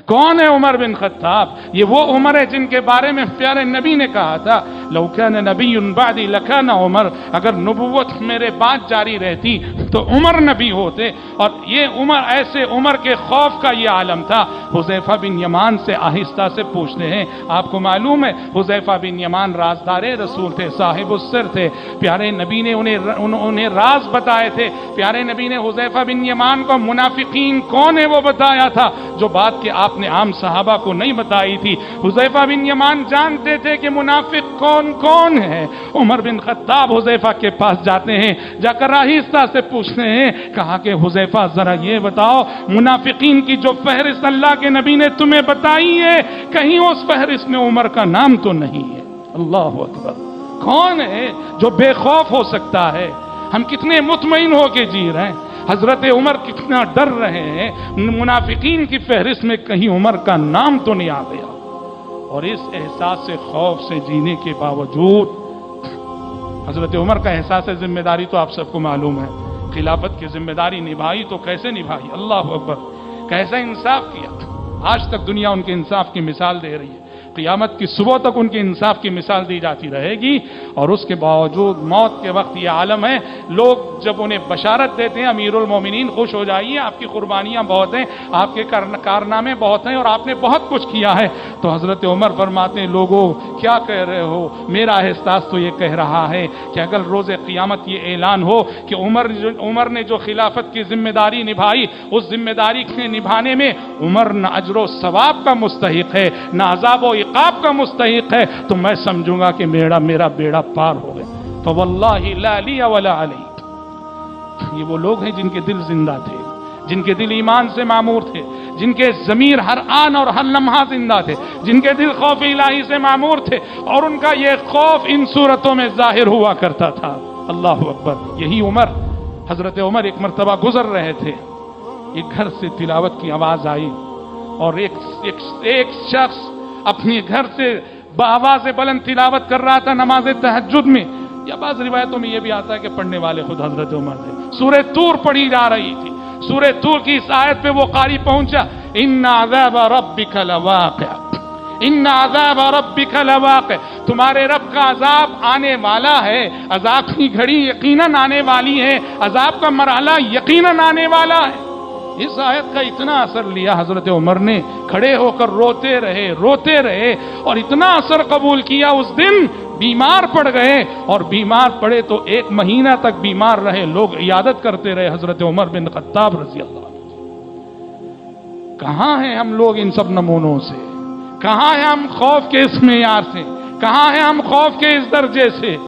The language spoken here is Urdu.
کون ہے عمر بن خطاب؟ یہ وہ عمر ہے جن کے بارے میں پیارے نبی نے کہا تھا لو کان نبی بعدی لکان عمر، اگر نبوت میرے بعد جاری رہتی تو عمر نبی ہوتے۔ اور یہ عمر، ایسے عمر کے خوف کا یہ عالم تھا۔ حذیفہ بن یمان سے آہستہ سے پوچھتے ہیں، آپ کو معلوم ہے حذیفہ بن یمان رازدار رسول تھے، صاحب السر تھے، پیارے نبی نے انہیں راز بتائے تھے۔ پیارے نبی نے حذیفہ بن یمان کو منافقین کون ہے وہ بتایا تھا، جو بات کہ آپ نے عام صحابہ کو نہیں بتائی تھی۔ حذیفہ بن یمان جانتے تھے کہ منافق کون کون ہے۔ عمر بن خطاب حذیفہ کے پاس جاتے ہیں، جا کر آہستہ سے پوچھتے ہیں، کہا کہ حذیفہ ذرا یہ بتاؤ منافقین کی جو فہرست اللہ کے نبی نے تمہیں بتائی ہے، کہیں اس فہرست میں عمر کا نام تو نہیں ہے؟ اللہ اکبر! کون ہے جو بے خوف ہو سکتا ہے؟ ہم کتنے مطمئن ہو کے جی رہے ہیں، حضرت عمر کتنا ڈر رہے ہیں، منافقین کی فہرست میں کہیں عمر کا نام تو نہیں آ گیا۔ اور اس احساس سے خوف سے جینے کے باوجود حضرت عمر کا احساس ذمہ داری تو آپ سب کو معلوم ہے، خلافت کی ذمہ داری نبھائی تو کیسے نبھائی؟ اللہ اکبر! کیسا انصاف کیا! آج تک دنیا ان کے انصاف کی مثال دے رہی ہے، قیامت کی صبح تک ان کے انصاف کی مثال دی جاتی رہے گی۔ اور اس کے باوجود موت کے وقت یہ عالم ہے، لوگ جب انہیں بشارت دیتے ہیں امیر المومنین خوش ہو جائیے، آپ کی قربانیاں بہت ہیں، آپ کے کارنامے بہت ہیں اور آپ نے بہت کچھ کیا ہے، تو حضرت عمر فرماتے ہیں لوگوں کیا کہہ رہے ہو؟ میرا احساس تو یہ کہہ رہا ہے کہ اگر روز قیامت یہ اعلان ہو کہ عمر نے جو خلافت کی ذمہ داری نبھائی، اس ذمہ داری کے نبھانے میں عمر نہ اجر و ثواب کا مستحق ہے، نہ عذاب و عقاب کا مستحق ہے، تو میں سمجھوں گا کہ میرا بیڑا پار ہو گیا۔ تو واللہ لا لی ولا علی، یہ وہ لوگ ہیں جن کے دل زندہ تھے، جن کے دل ایمان سے معمور تھے، جن کے ضمیر ہر آن اور ہر لمحہ زندہ تھے، جن کے دل خوف الہی سے معمور تھے، اور ان کا یہ خوف ان صورتوں میں ظاہر ہوا کرتا تھا۔ اللہ اکبر! یہی عمر، حضرت عمر ایک مرتبہ گزر رہے تھے، ایک گھر سے تلاوت کی آواز آئی، اور ایک شخص اپنے گھر سے بآواز بلند تلاوت کر رہا تھا نماز تہجد میں، یا بعض روایتوں میں یہ بھی آتا ہے کہ پڑھنے والے خود حضرت عمر تھے۔ سورہ طور پڑھی جا رہی تھی، سورہ طور کی اس آیت پہ وہ قاری پہنچا، ان عذاب ربک لواقع، ان عذاب ربک لواقع، تمہارے رب کا عذاب آنے والا ہے، عذاب کی گھڑی یقیناً آنے والی ہے، عذاب کا مرحلہ یقیناً آنے والا ہے۔ اس آیت کا اتنا اثر لیا حضرت عمر نے، کھڑے ہو کر روتے رہے اور اتنا اثر قبول کیا، اس دن بیمار پڑ گئے، اور بیمار پڑے تو 1 مہینہ تک بیمار رہے، لوگ عیادت کرتے رہے حضرت عمر بن خطاب رضی اللہ عنہ۔ کہاں ہیں ہم لوگ ان سب نمونوں سے؟ کہاں ہیں ہم خوف کے اس معیار سے؟ کہاں ہیں ہم خوف کے اس درجے سے؟